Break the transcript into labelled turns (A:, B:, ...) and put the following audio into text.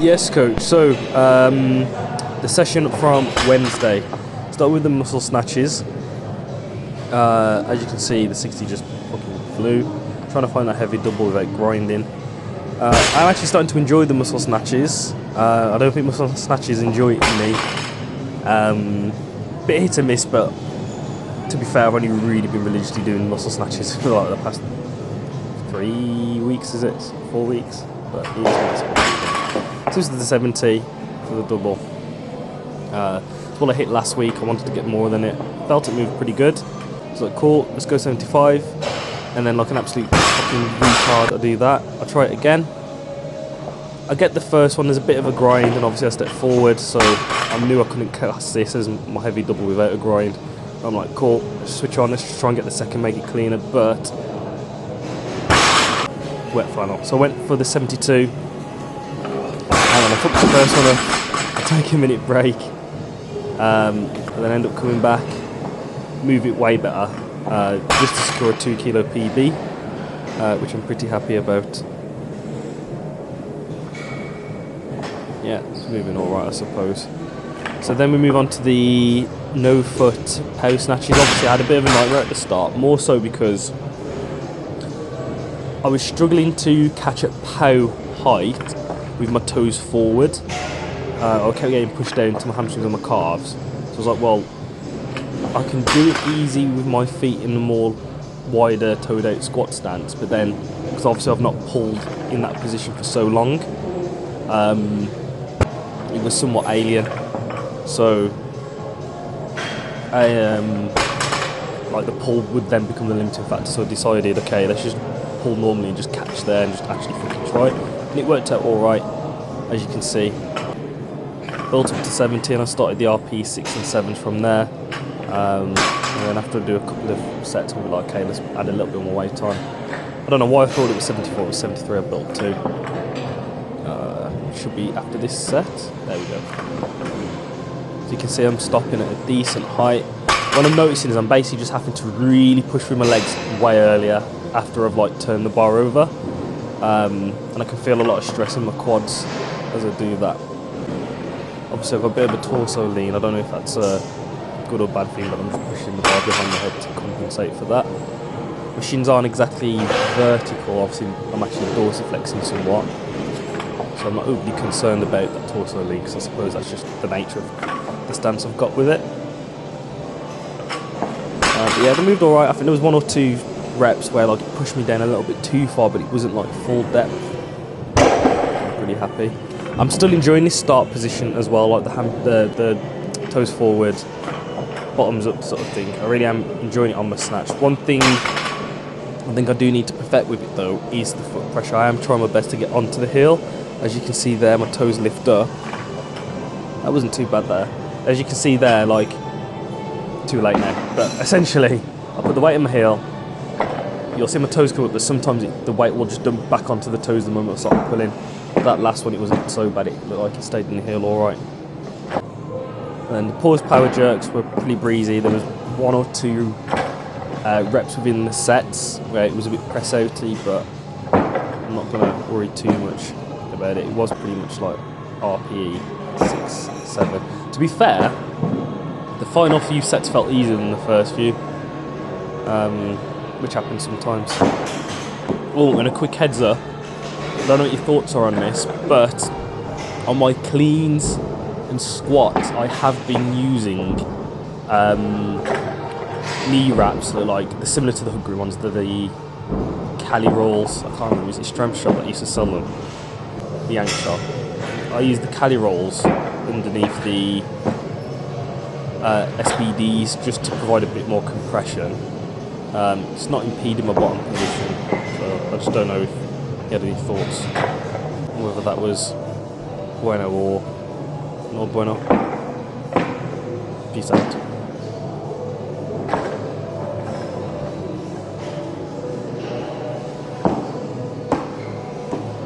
A: Yes, coach. So, the session from Wednesday. Start with the muscle snatches. As you can see, the 60 just fucking flew. Trying to find that heavy double without grinding. I'm actually starting to enjoy the muscle snatches. I don't think muscle snatches enjoy it for me. Bit hit and miss, but to be fair, I've only really been religiously doing muscle snatches for like the past 3 weeks, is it? 4 weeks? But so this is the 70 for the double. It's what I hit last week. I wanted to get more than it. Felt it moved pretty good. So like, cool, let's go 75. And then like an absolute fucking retard, I do that. I try it again. I get the first one, there's a bit of a grind, and obviously I step forward, so I knew I couldn't class this as my heavy double without a grind. I'm like, cool, let's switch on, let's just try and get the second, make it cleaner, but wet flannel. So I went for the 72, and then I fucked the first one up, I take a minute break, and then end up coming back, move it way better, just to score a 2 kilo PB, which I'm pretty happy about. Yeah, it's moving alright, I suppose. So then we move on to the no foot power snatches. Obviously I had a bit of a nightmare at the start, more so because I was struggling to catch at pow height with my toes forward. I kept getting pushed down to my hamstrings and my calves. So I was like, well, I can do it easy with my feet in a more wider toed out squat stance, but then, because obviously I've not pulled in that position for so long, it was somewhat alien. So I like the pull would then become the limiting factor, so I decided, okay, let's just pull normally and just catch there and just actually fucking try it. And it worked out alright, as you can see. Built up to 70 and I started the RP 6 and 7s from there. And then after I do a couple of sets, I'll be like, okay, let's add a little bit more weight on. I don't know why I thought it was 74, it was 73 I built to. Should be after this set. There we go. So you can see I'm stopping at a decent height. What I'm noticing is I'm basically just having to really push with my legs way earlier after I've like turned the bar over. And I can feel a lot of stress in my quads as I do that. Obviously I've got a bit of a torso lean. I don't know if that's a good or bad thing, but I'm just pushing the bar behind my head to compensate for that. My shins aren't exactly vertical. Obviously I'm actually dorsiflexing somewhat. So I'm not overly concerned about that torso lean, because I suppose that's just the nature of the stance I've got with it. But yeah, they moved alright. I think there was 1 or 2 reps where like it pushed me down a little bit too far, but it wasn't like full depth. I'm pretty happy. I'm still enjoying this start position as well, like the toes forward, bottoms up sort of thing. I really am enjoying it on my snatch. One thing I think I do need to perfect with it though is the foot pressure. I am trying my best to get onto the heel. As you can see there, my toes lift up. That wasn't too bad there. As you can see there, like, too late now. But essentially, I put the weight in my heel. You'll see my toes come up, but sometimes the weight will just dump back onto the toes the moment I start pulling. That last one, it wasn't so bad. It looked like it stayed in the heel all right. And the pause power jerks were pretty breezy. There was 1 or 2 reps within the sets where it was a bit press outy, but I'm not going to worry too much about it. It was pretty much like RPE 6, 7. To be fair, the final few sets felt easier than the first few, which happens sometimes. Oh, and a quick heads up, I don't know what your thoughts are on this, but on my cleans and squats I have been using knee wraps that are they're similar to the Hungry ones. They're the Cali rolls. I can't remember, is it Strength Shop that used to sell them? The Yank Shop. I use the Cali rolls underneath the SBDs just to provide a bit more compression. It's not impeding my bottom position, so I just don't know if you had any thoughts whether that was bueno or no bueno. Peace out.